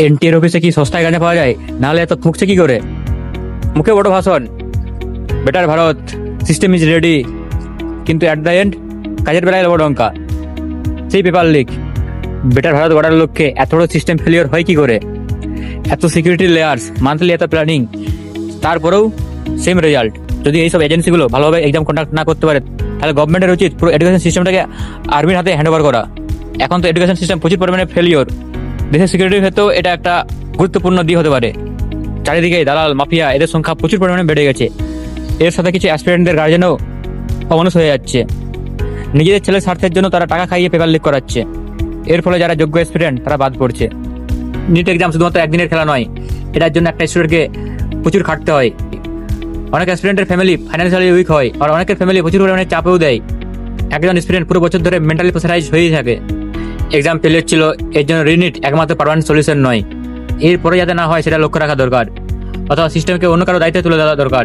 এনটিএর অফিসে কি সস্তায় গানে পাওয়া যায়? নাহলে এত ঠুকছে কি করে? মুখে বড় ভাষণ, better Bharat, system is ready, কিন্তু অ্যাট দ্য এন্ড কাজের বেলায় বড় অঙ্কা। সেই পেপার লিক। বেটার ভারত গড়ার লক্ষ্যে এত বড় সিস্টেম ফেলিওর হয় কি করে? এত সিকিউরিটি লেয়ার্স, মান্থলি এত প্ল্যানিং, তারপরেও সেম রেজাল্ট। যদি এইসব এজেন্সিগুলো ভালোভাবে এক্সাম কন্ডাক্ট না করতে পারে, তাহলে গভর্নমেন্টের উচিত পুরো এডুকেশন সিস্টেমটাকে আর্মির হাতে হ্যান্ড ওভার করা। এখন তো এডুকেশন সিস্টেম প্রচুর পরিমাণে ফেলিওর। দেশের সিকিউরিটির ক্ষেত্রেও এটা একটা গুরুত্বপূর্ণ দিক হতে পারে। চারিদিকে দালাল, মাফিয়া, এদের সংখ্যা প্রচুর পরিমাণে বেড়ে গেছে। এর সাথে কিছু অ্যাসপিরেন্টদের গার্জেনও অমানুষ হয়ে যাচ্ছে। নিজেদের ছেলের স্বার্থের জন্য তারা টাকা খাইয়ে পেপার লিক করাচ্ছে। এর ফলে যারা যোগ্য অ্যাসপিরেন্ট তারা বাদ পড়ছে। নিট এক্সাম শুধুমাত্র একদিনের খেলা নয়, এটার জন্য একটা স্টুডেন্টকে প্রচুর খাটতে হয়। অনেক স্টুডেন্টের ফ্যামিলি ফাইন্যান্সিয়ালি উইক হয়, আর অনেকের ফ্যামিলি প্রচুর পরিমাণে চাপেও দেয়। একজন স্টুডেন্ট পুরো বছর ধরে মেন্টালি প্রেসারাইজ হয়েই থাকে। এক্সাম ফেলিয়ার ছিল, এর জন্য রিনিট একমাত্র পারমানেন্ট সলিউশন নয়। এরপরে যাতে না হয় সেটা লক্ষ্য রাখা দরকার, অথবা সিস্টেমকে অন্য কারো দায়িত্বে তুলে দেওয়া দরকার।